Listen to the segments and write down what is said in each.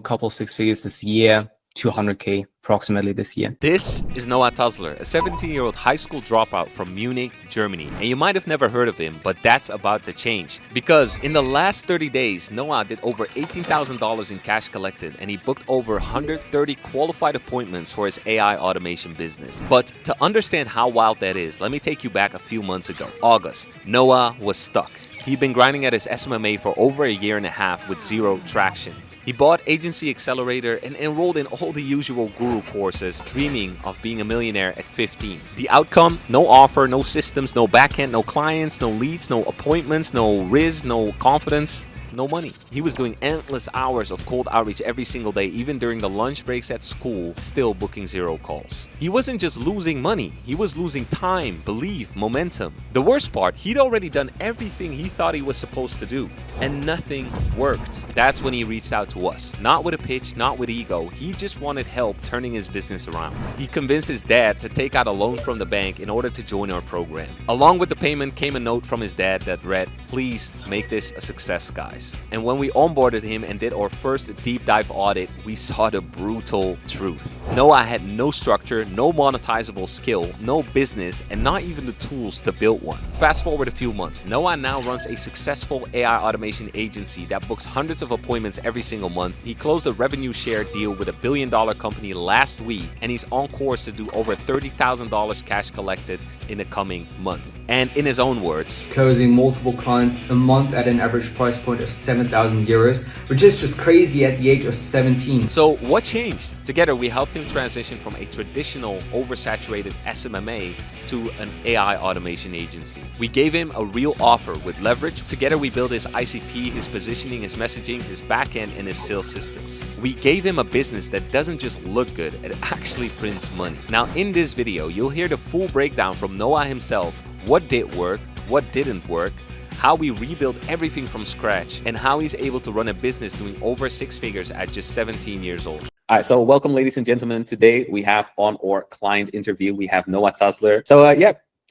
couple six figures this year, 200K approximately this year. This is Noah Tuzler, a 17-year-old high school dropout from Munich, Germany. And you might have never heard of him, but that's about to change. Because in the last 30 days, Noah did over $18,000 in cash collected, and he booked over 130 qualified appointments for his AI automation business. But to understand how wild that is, let me take you back a few months ago. August. Noah was stuck. He'd been grinding at his SMMA for over a year and a half with zero traction. He bought Agency Accelerator and enrolled in all the usual guru courses, dreaming of being a millionaire at 15. The outcome? No offer, no systems, no backend, no clients, no leads, no appointments, no riz, no confidence. No money. He was doing endless hours of cold outreach every single day, even during the lunch breaks at school, still booking zero calls. He wasn't just losing money, he was losing time, belief, momentum. The worst part, he'd already done everything he thought he was supposed to do, and nothing worked. That's when he reached out to us. Not with a pitch, not with ego, he just wanted help turning his business around. He convinced his dad to take out a loan from the bank in order to join our program. Along with the payment came a note from his dad that read, "Please make this a success, guys." And when we onboarded him and did our first deep dive audit, we saw the brutal truth. Noah had no structure, no monetizable skill, no business, and not even the tools to build one. Fast forward a few months, Noah now runs a successful AI automation agency that books hundreds of appointments every single month. He closed a revenue share deal with a billion-dollar company last week, and he's on course to do over $30,000 cash collected in the coming month. And in his own words, closing multiple clients a month at an average price point of 7,000 euros, which is just crazy at the age of 17. So what changed? Together, we helped him transition from a traditional oversaturated SMMA to an AI automation agency. We gave him a real offer with leverage. Together, we built his ICP, his positioning, his messaging, his backend, and his sales systems. We gave him a business that doesn't just look good, it actually prints money. Now, in this video, you'll hear the full breakdown from Noah himself. What did work, what didn't work, how we rebuilt everything from scratch, and how he's able to run a business doing over six figures at just 17 years old. All right, so welcome, ladies and gentlemen. Today we have on our client interview, we have Noah Tuzler. So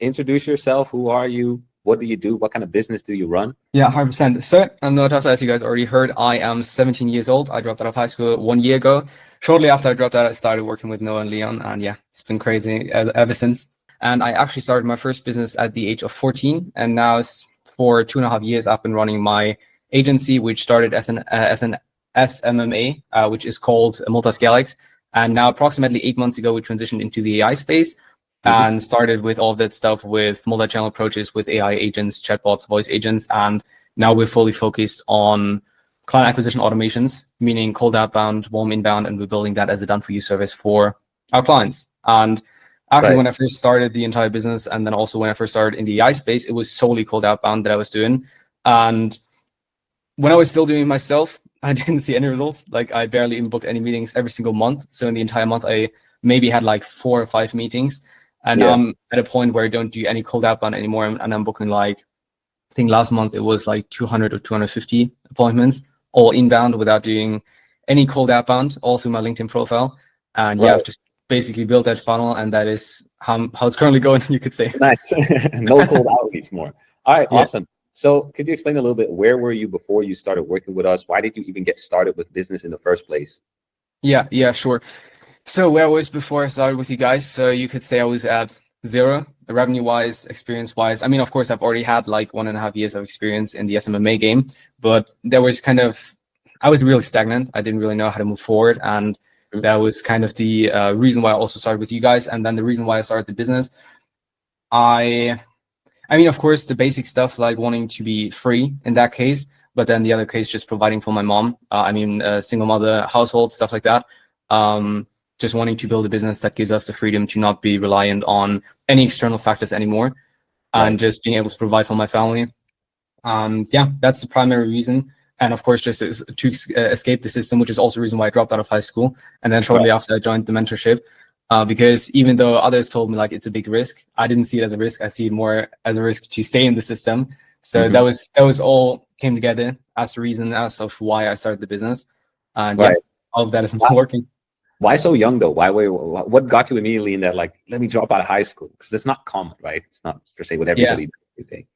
introduce yourself. Who are you? What do you do? What kind of business do you run? Yeah, 100%. So I'm Noah Tuzler, as you guys already heard. I am 17 years old. I dropped out of high school 1 year ago. Shortly after I dropped out, I started working with Noah and Leon, and yeah, it's been crazy ever since. And I actually started my first business at the age of 14, and now for 2.5 years, I've been running my agency, which started as an SMMA, which is called Multiscalex. And now approximately 8 months ago, we transitioned into the AI space and started with all of that stuff with multi-channel approaches with AI agents, chatbots, voice agents. And now we're fully focused on client acquisition automations, meaning cold outbound, warm inbound, and we're building that as a done-for-you service for our clients. And actually, when I first started the entire business, and then also when I first started in the AI space, it was solely cold outbound that I was doing. And when I was still doing it myself, I didn't see any results. Like, I barely even booked any meetings every single month. So in the entire month, I maybe had like 4 or 5 meetings. And I'm at a point where I don't do any cold outbound anymore. And I'm booking like, I think last month it was like 200 or 250 appointments, all inbound without doing any cold outbound, all through my LinkedIn profile. And I've just basically built that funnel, and that is how it's currently going, you could say. Nice. No cold outreach more. All right, awesome. So could you explain a little bit, where were you before you started working with us? Why did you even get started with business in the first place? Yeah, sure. So where I was before I started with you guys, so you could say I was at zero, revenue-wise, experience-wise. I mean, of course, I've already had like 1.5 years of experience in the SMMA game, but there was I was really stagnant. I didn't really know how to move forward, and that was kind of the reason why I also started with you guys. And then the reason why I started the business, I mean, of course, the basic stuff like wanting to be free in that case, but then the other case, just providing for my mom. Single mother household, stuff like that. Just wanting to build a business that gives us the freedom to not be reliant on any external factors anymore, and just being able to provide for my family. That's the primary reason. And of course, just to escape the system, which is also the reason why I dropped out of high school. And then shortly after, I joined the mentorship, because even though others told me like it's a big risk, I didn't see it as a risk. I see it more as a risk to stay in the system. So that was all came together as the reason as of why I started the business. And all of that is working. Why so young though? What got you immediately in that, like, let me drop out of high school? Because that's not common, right? It's not per se what everybody does, you think.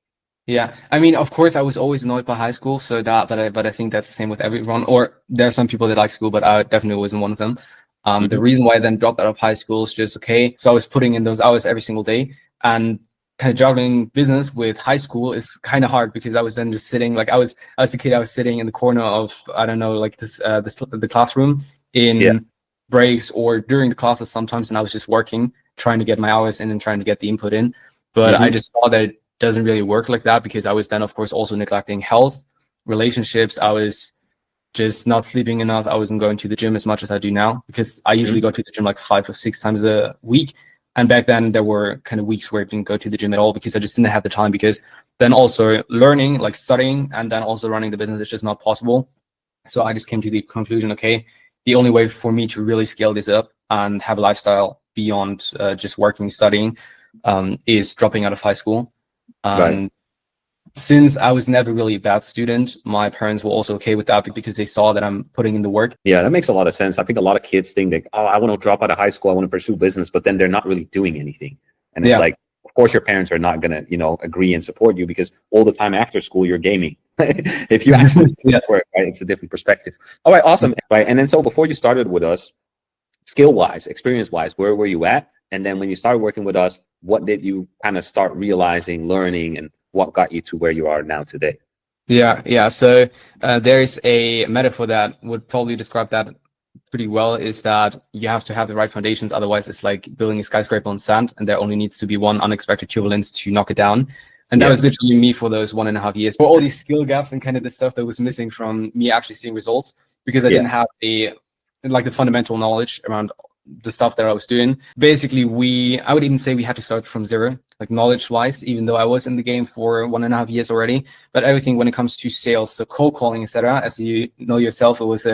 Yeah, I mean, of course, I was always annoyed by high school, so but I think that's the same with everyone. Or there are some people that like school, but I definitely wasn't one of them. The Mhm. reason why I then dropped out of high school is just okay. So I was putting in those hours every single day, and kind of juggling business with high school is kind of hard because I was then just sitting like I was the kid. I was sitting in the corner of, I don't know, like the classroom Yeah. in breaks or during the classes sometimes, and I was just working, trying to get my hours in and trying to get the input in. But I Mhm. just saw that it doesn't really work like that because I was then, of course, also neglecting health, relationships. I was just not sleeping enough. I wasn't going to the gym as much as I do now because I usually Mhm. go to the gym like 5 or 6 times a week. And back then there were kind of weeks where I didn't go to the gym at all because I just didn't have the time, because then also learning, like studying, and then also running the business is just not possible. So I just came to the conclusion, okay, the only way for me to really scale this up and have a lifestyle beyond just working, studying, is dropping out of high school. Right. And since I was never really a bad student, my parents were also okay with that because they saw that I'm putting in the work. Yeah, that makes a lot of sense. I think a lot of kids think that, oh, I want to drop out of high school, I want to pursue business, but then they're not really doing anything. And it's Yeah, like, of course, your parents are not gonna, agree and support you because all the time after school you're gaming. If you actually yeah. work, right, it's a different perspective. All right, awesome. Right, and then so before you started with us, skill wise, experience wise, where were you at? And then when you started working with us, what did you kind of start realizing, learning, and what got you to where you are now today? Yeah. So there is a metaphor that would probably describe that pretty well, is that you have to have the right foundations. Otherwise, it's like building a skyscraper on sand, and there only needs to be one unexpected turbulence to knock it down. And that Yeah, was literally me for those 1.5 years. For all these skill gaps and kind of the stuff that was missing from me actually seeing results, because I yeah, didn't have the fundamental knowledge around the stuff that I was doing. Basically, I would even say we had to start from zero, like knowledge wise, even though I was in the game for 1.5 years already. But everything when it comes to sales, so cold calling, etc., as you know yourself, it was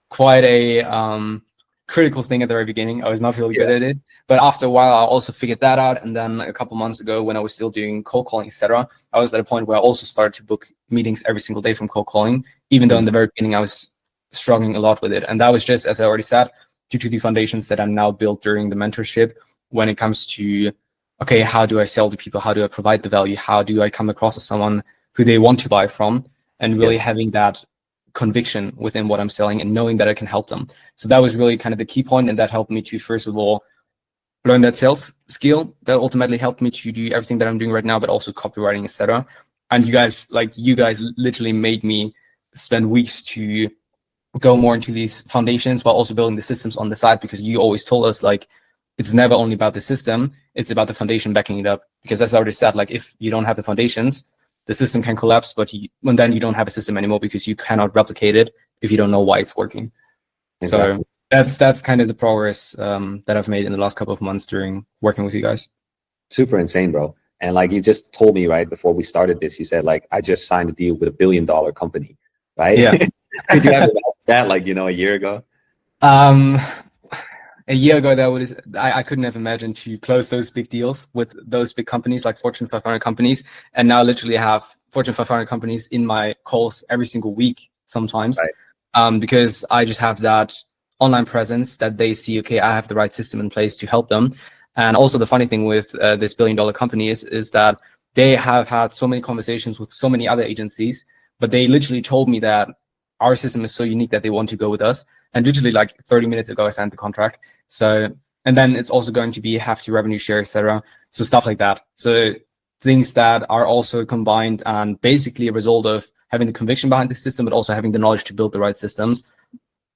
quite a critical thing at the very beginning. I was not really good yeah. at it, but after a while, I also figured that out. And then a couple months ago, when I was still doing cold calling, etc., I was at a point where I also started to book meetings every single day from cold calling, even though in Mhm. the very beginning I was struggling a lot with it. And that was just, as I already said, due to the foundations that I now built during the mentorship. When it comes to, okay, how do I sell to people? How do I provide the value? How do I come across as someone who they want to buy from? And really Yes. having that conviction within what I'm selling and knowing that I can help them. So that was really kind of the key point, and that helped me to, first of all, learn that sales skill that ultimately helped me to do everything that I'm doing right now, but also copywriting, etc. And you guys literally made me spend weeks to go more into these foundations while also building the systems on the side, because you always told us like it's never only about the system, it's about the foundation backing it up. Because as I already said, like if you don't have the foundations, the system can collapse, but then you don't have a system anymore because you cannot replicate it if you don't know why it's working. So Exactly. that's kind of the progress that I've made in the last couple of months during working with you guys. Super insane, bro. And like you just told me right before we started this, you said like I just signed a deal with $1 billion company, right? Yeah. Could you have imagined that like a year ago? um, a year ago, I couldn't have imagined to close those big deals with those big companies like Fortune 500 companies, and now literally have Fortune 500 companies in my calls every single week sometimes, Right. because I just have that online presence that they see. Okay, I have the right system in place to help them. And also the funny thing with this $1 billion company is that they have had so many conversations with so many other agencies, but they literally told me that our system is so unique that they want to go with us. And literally like 30 minutes ago, I signed the contract. So, and then it's also going to be hefty revenue share, etc. So stuff like that. So things that are also combined and basically a result of having the conviction behind the system, but also having the knowledge to build the right systems.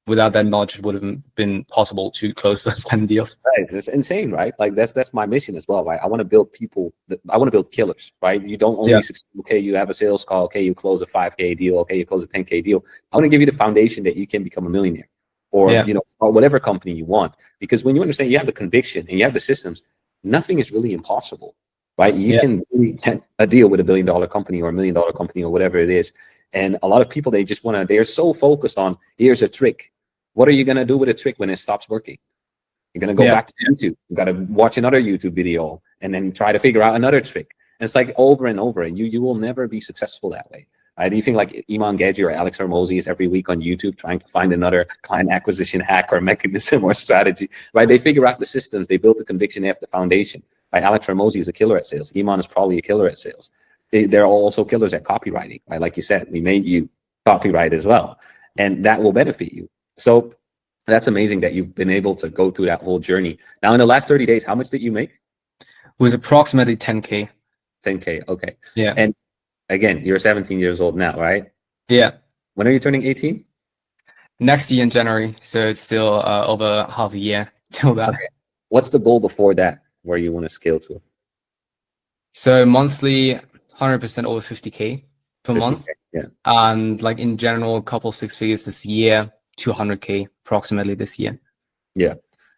Without that knowledge, it would have been possible to close those 10 deals. Right. It's insane, right? Like that's my mission as well, right? I want to build people I want to build killers, right? You don't Yeah. only succeed, okay, you have a sales call, okay, you close a 5K deal, okay, you close a 10K deal. I want to give you the foundation that you can become a millionaire or Yeah. or whatever company you want. Because when you understand you have the conviction and you have the systems, nothing is really impossible, right? You Yeah. can really get a deal with $1 billion company or $1 million company or whatever it is. And a lot of people, they're so focused on, here's a trick. What are you going to do with a trick when it stops working? You're going to go Yeah. back to YouTube. You got to watch another YouTube video and then try to figure out another trick. And it's like over and over. And you will never be successful that way. Do you think like Iman Gadzhi or Alex Hormozi is every week on YouTube trying to find another client acquisition hack or mechanism or strategy, right? They figure out the systems. They build the conviction. They have the foundation. Right? Alex Hormozi is a killer at sales. Iman is probably a killer at sales. they're also killers at copywriting, right? Like you said, we made you copyright as well, and that will benefit you. So that's amazing that you've been able to go through that whole journey. Now, in the last 30 days, how much did you make? It was approximately 10K. 10K. Okay. Yeah. And again, you're 17 years old now, right? Yeah. When are you turning 18? Next year in January. So it's still over half a year till that. Okay. What's the goal before that, where you want to scale to? So monthly, 100% over 50K per month. 50K, yeah. And like in general, a couple 6 figures this year, 200K approximately this year. Yeah.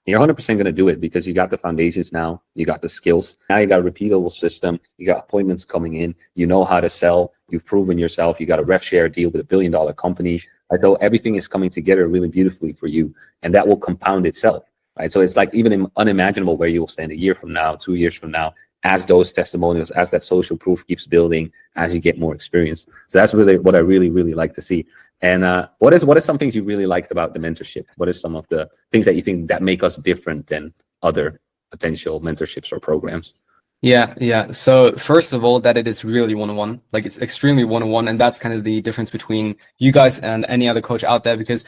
You're 100% going to do it because you got the foundations now, you got the skills. Now you got a repeatable system, you got appointments coming in, you know how to sell, you've proven yourself, you got a rev share deal with a $1 billion company. Right? So everything is coming together really beautifully for you, and that will compound itself. Right? So it's like even unimaginable where you will stand a year from now, 2 years from now, as those testimonials, as that social proof keeps building, as you get more experience. So that's really what I really, really like to see. And what is some things you really liked about the mentorship? What is some of the things that you think that make us different than other potential mentorships or programs? Yeah. So first of all, that it is really one-on-one. Like it's extremely one-on-one, and that's kind of the difference between you guys and any other coach out there, because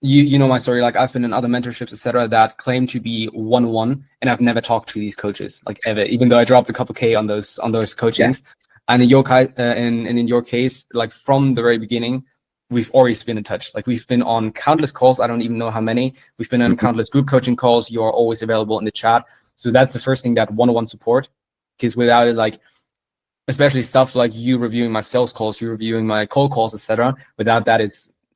you know my story. Like I've been in other mentorships, etc., that claim to be one-on-one, and I've never talked to these coaches like ever, even though I dropped a couple K on those coachings. Yeah. And in your case, like from the very beginning, we've always been in touch. Like we've been on countless calls. I don't even know how many. We've been on countless group coaching calls. You are always available in the chat. So that's the first thing, that one-on-one support. Because without it, like, especially stuff like you reviewing my sales calls, you reviewing my cold calls, etc. Without that,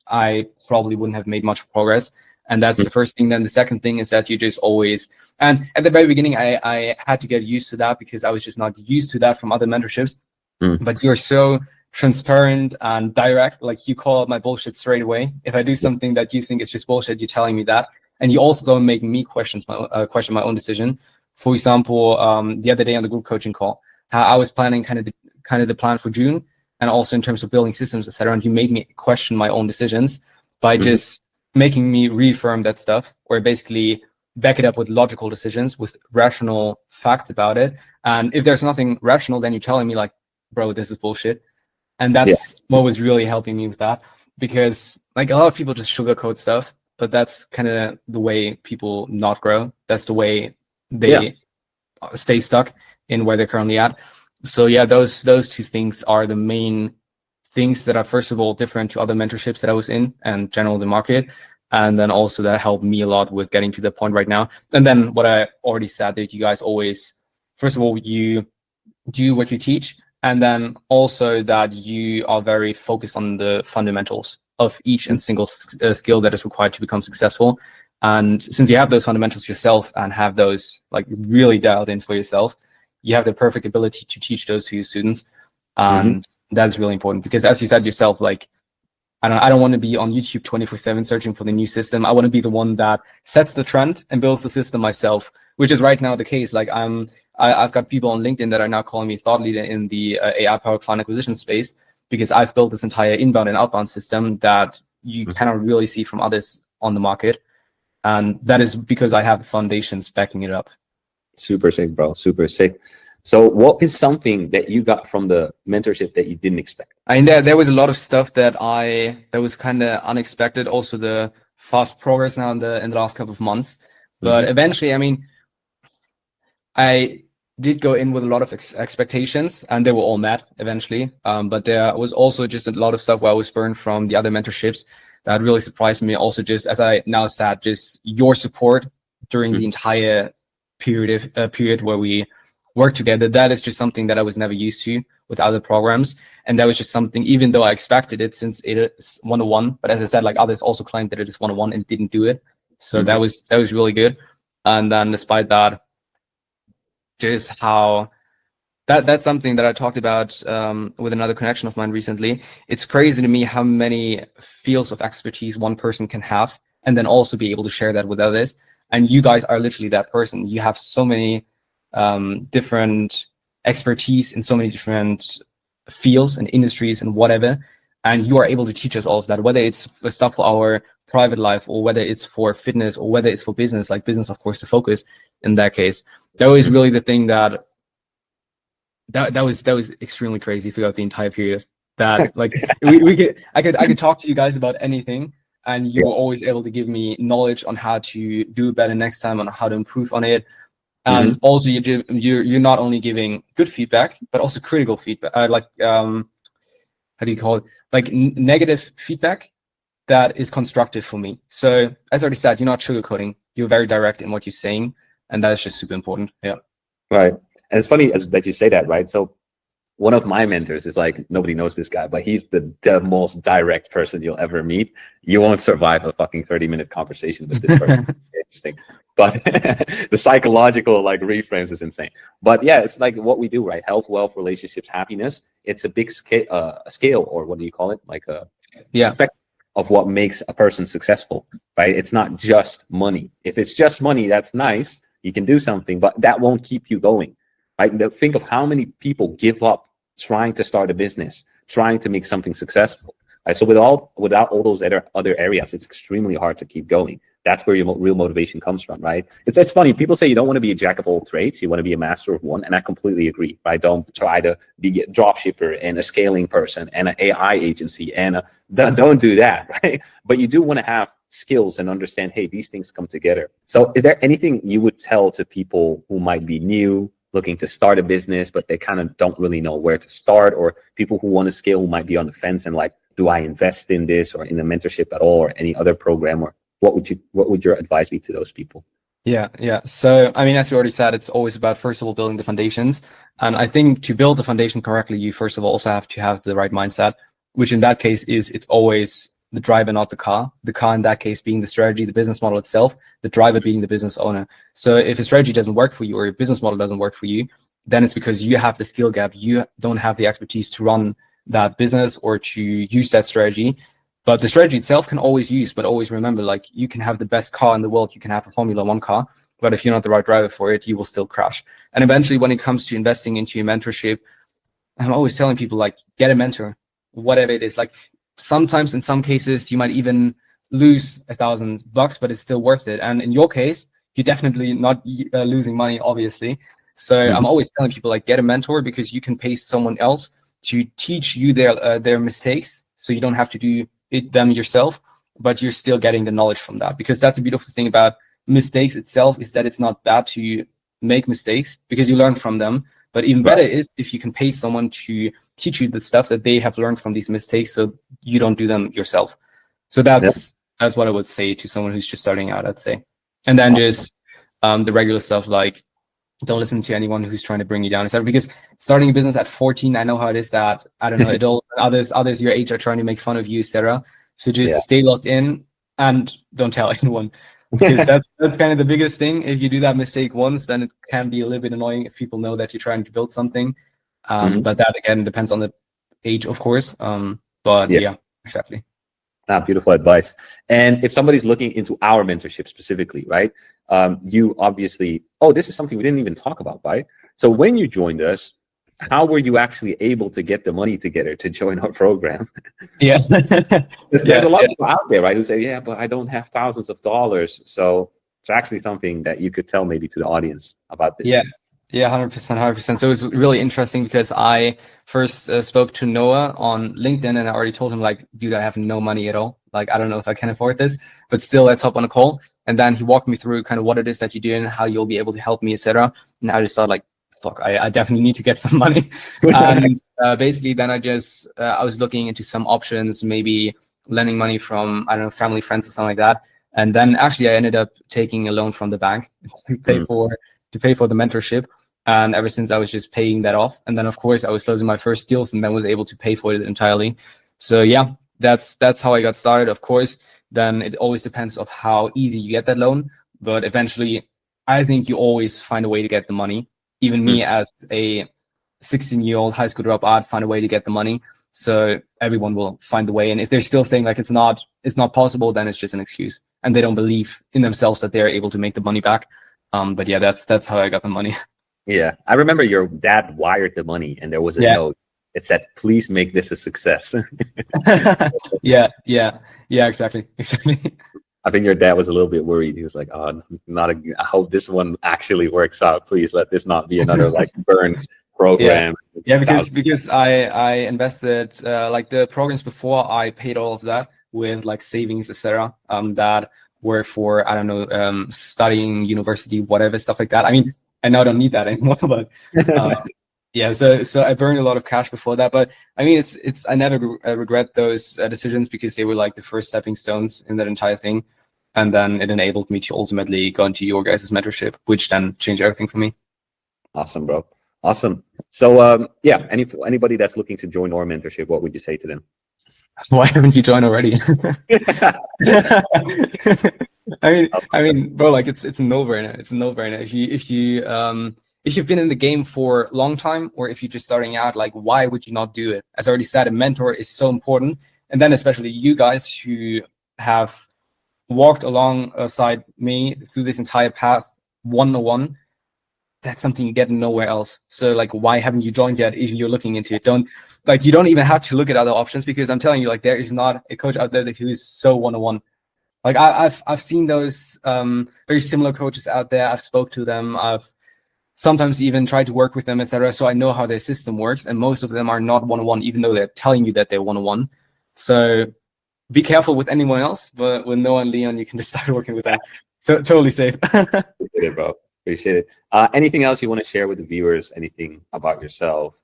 I probably wouldn't have made much progress. And that's the first thing. Then the second thing is that you just always, and at the very beginning, I had to get used to that because I was just not used to that from other mentorships. But you're so transparent and direct. Like you call out my bullshit straight away. If I do something that you think is just bullshit, you're telling me that. And you also don't make me question my own decision. For example, the other day on the group coaching call, how I was planning kind of the plan for June, and also in terms of building systems, etc. And you made me question my own decisions by just making me reaffirm that stuff, or basically back it up with logical decisions, with rational facts about it. And if there's nothing rational, then you're telling me like, bro, this is bullshit. And that's what was really helping me with that, because like a lot of people just sugarcoat stuff, but that's kind of the way people not grow. That's the way they stay stuck in where they're currently at. So yeah, those two things are the main things that are, first of all, different to other mentorships that I was in and general the market. And then also that helped me a lot with getting to that point right now. And then what I already said, that you guys always, first of all, you do what you teach. And then also that you are very focused on the fundamentals of each and single skill that is required to become successful. And since you have those fundamentals yourself and have those like really dialed in for yourself, you have the perfect ability to teach those to your students. And that's really important, because as you said yourself, like, I don't want to be on YouTube 24/7 searching for the new system. I want to be the one that sets the trend and builds the system myself, which is right now the case. Like I've got people on LinkedIn that are now calling me thought leader in the AI-powered client acquisition space, because I've built this entire inbound and outbound system that you cannot really see from others on the market. And that is because I have the foundations backing it up. Super sick, bro. Super sick. So what is something that you got from the mentorship that you didn't expect? I mean, there was a lot of stuff that was kind of unexpected. Also the fast progress now in the last couple of months. But eventually, I mean, I did go in with a lot of expectations, and they were all met eventually. But there was also just a lot of stuff where I was burned from the other mentorships that really surprised me. Also, just as I now said, just your support during the entire period where we worked together. That is just something that I was never used to with other programs. And that was just something, even though I expected it, since it is one-on-one, but as I said, like others also claimed that it is one-on-one and didn't do it. So that was really good. And then despite that, just how that's something that I talked about with another connection of mine recently. It's crazy to me how many fields of expertise one person can have, and then also be able to share that with others. And you guys are literally that person. You have so many different expertise in so many different fields and industries and whatever, and you are able to teach us all of that, whether it's for stuff for our private life, or whether it's for fitness, or whether it's for business, like business, of course, the focus in that case. That was really the thing that that was extremely crazy throughout the entire period. That like I could talk to you guys about anything, and you were always able to give me knowledge on how to do better next time, on how to improve on it. And also you're not only giving good feedback, but also critical feedback, how do you call it? Like negative feedback that is constructive for me. So as I already said, you're not sugarcoating. You're very direct in what you're saying, and that is just super important. Yeah. Right. And it's funny that you say that, right? So one of my mentors is like, nobody knows this guy, but he's the most direct person you'll ever meet. You won't survive a fucking 30-minute conversation with this person. Interesting. But the psychological like reframes is insane. But yeah, it's like what we do, right? Health, wealth, relationships, happiness. It's a big scale, or what do you call it? Like a effect of what makes a person successful, right? It's not just money. If it's just money, that's nice. You can do something, but that won't keep you going, right? Think of how many people give up trying to start a business, trying to make something successful. Right? So without all those other areas, it's extremely hard to keep going. That's where your real motivation comes from, right? It's funny. People say you don't want to be a jack of all trades. You want to be a master of one. And I completely agree, right? Don't try to be a dropshipper and a scaling person and an AI agency. And don't do that, right? But you do want to have skills and understand, hey, these things come together. So is there anything you would tell to people who might be new, looking to start a business, but they kind of don't really know where to start, or people who want to scale who might be on the fence and like, do I invest in this or in a mentorship at all or any other program, or what would your advice be to those people? Yeah. So, I mean, as we already said, it's always about, first of all, building the foundations. And I think to build the foundation correctly, you first of all also have to have the right mindset, which in that case is it's always the driver, not the car. The car in that case being the strategy, the business model itself, the driver being the business owner. So if a strategy doesn't work for you or your business model doesn't work for you, then it's because you have the skill gap. You don't have the expertise to run that business or to use that strategy. But the strategy itself can always use, but always remember, like, you can have the best car in the world, you can have a Formula One car, but if you're not the right driver for it, you will still crash. And eventually, when it comes to investing into your mentorship, I'm always telling people, like, get a mentor, whatever it is. Like, sometimes in some cases, you might even lose $1,000, but it's still worth it. And in your case, you're definitely not losing money, obviously. So I'm always telling people, like, get a mentor, because you can pay someone else to teach you their mistakes, so you don't have to do them yourself, but you're still getting the knowledge from that. Because that's a beautiful thing about mistakes itself, is that it's not bad to make mistakes because you learn from them. But even better is if you can pay someone to teach you the stuff that they have learned from these mistakes, so you don't do them yourself. So that's what I would say to someone who's just starting out, I'd say. And then just the regular stuff, like, don't listen to anyone who's trying to bring you down, etc. Because starting a business at 14, I know how it is that, I don't know, adults, others your age are trying to make fun of you, etc. So just stay locked in and don't tell anyone, because that's kind of the biggest thing. If you do that mistake once, then it can be a little bit annoying if people know that you're trying to build something. But that again depends on the age, of course. But yeah, exactly. Beautiful advice. And if somebody's looking into our mentorship specifically, right? You obviously, this is something we didn't even talk about, right? So when you joined us, how were you actually able to get the money together to join our program? Yeah. There's a lot of people out there, right, who say, yeah, but I don't have thousands of dollars. So it's actually something that you could tell maybe to the audience about this. Yeah, 100%. So it was really interesting because I first spoke to Noah on LinkedIn, and I already told him, like, dude, I have no money at all. Like, I don't know if I can afford this, but still, let's hop on a call. And then he walked me through kind of what it is that you do and how you'll be able to help me, etc. And I just thought, like, look, I definitely need to get some money. And basically, then I was looking into some options, maybe lending money from, I don't know, family, friends, or something like that. And then actually, I ended up taking a loan from the bank to pay for the mentorship. And ever since, I was just paying that off. And then, of course, I was closing my first deals and then was able to pay for it entirely. So yeah, that's how I got started. Of course, then it always depends on how easy you get that loan. But eventually, I think you always find a way to get the money. Even me, as a 16-year-old high school dropout, find a way to get the money. So everyone will find the way. And if they're still saying, like, it's not possible, then it's just an excuse. And they don't believe in themselves that they're able to make the money back. But yeah, that's how I got the money. Yeah, I remember your dad wired the money, and there was a note. It said, "Please make this a success." Yeah, exactly. I think your dad was a little bit worried. He was like, I hope this one actually works out. Please let this not be another like burn program. Yeah, because I invested like the programs before, I paid all of that with like savings, etc. That were for, I don't know, studying university, whatever stuff like that. I mean, I now don't need that anymore, but yeah. So I burned a lot of cash before that, but I mean, it's I never regret those decisions because they were like the first stepping stones in that entire thing, and then it enabled me to ultimately go into your guys' mentorship, which then changed everything for me. Awesome, bro. Awesome. So yeah, anybody that's looking to join our mentorship, what would you say to them? Why haven't you joined already? I mean, bro, like it's a no-brainer. It's a no-brainer. If you've been in the game for a long time, or if you're just starting out, like why would you not do it? As I already said, a mentor is so important, and then especially you guys who have walked alongside me through this entire path one-on-one. That's something you get nowhere else. So like, why haven't you joined yet? If you're looking into it, you don't even have to look at other options, because I'm telling you, like, there is not a coach out there who is so one-on-one. Like I've seen those very similar coaches out there. I've spoke to them. I've sometimes even tried to work with them, etc. So I know how their system works, and most of them are not one-on-one, even though they're telling you that they're one-on-one. So be careful with anyone else, but with Noah and Leon, you can just start working with that. So totally safe. Appreciate it, bro. Appreciate it. Anything else you want to share with the viewers? Anything about yourself?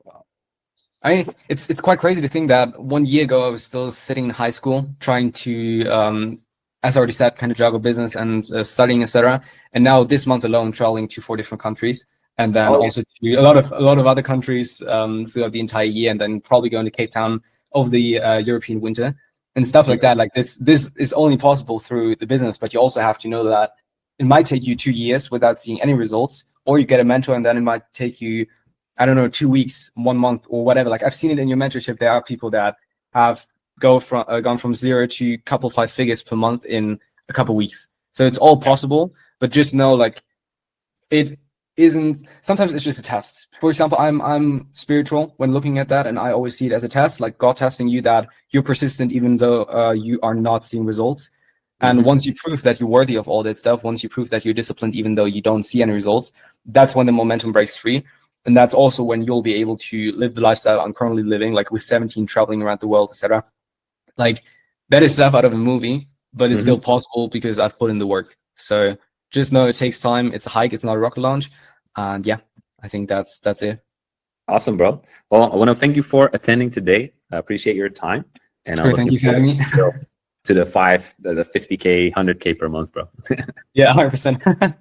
I mean, it's quite crazy to think that 1 year ago I was still sitting in high school trying to, as I already said, kind of juggle business and studying, etc. And now this month alone, traveling to 4 different countries, and then also to a lot of other countries throughout the entire year, and then probably going to Cape Town over the European winter and stuff like that. Like this is only possible through the business, but you also have to know that it might take you 2 years without seeing any results, or you get a mentor and then it might take you, I don't know, 2 weeks, 1 month, or whatever. Like I've seen it in your mentorship. There are people that have gone from 0 to a couple 5 figures per month in a couple weeks. So it's all possible, but just know, like, it isn't. Sometimes it's just a test. For example, I'm spiritual when looking at that, and I always see it as a test, like God testing you that you're persistent even though you are not seeing results. And once you prove that you're worthy of all that stuff, once you prove that you're disciplined even though you don't see any results, that's when the momentum breaks free. And that's also when you'll be able to live the lifestyle I'm currently living, like with 17, traveling around the world, etc. Like that is stuff out of a movie, but it's still possible because I've put in the work. So just know it takes time. It's a hike. It's not a rocket launch. And yeah, I think that's it. Awesome, bro. Well, I want to thank you for attending today. I appreciate your time. And Sure, thank you for having me. To the 50K, 100K per month, bro. Yeah, 100%.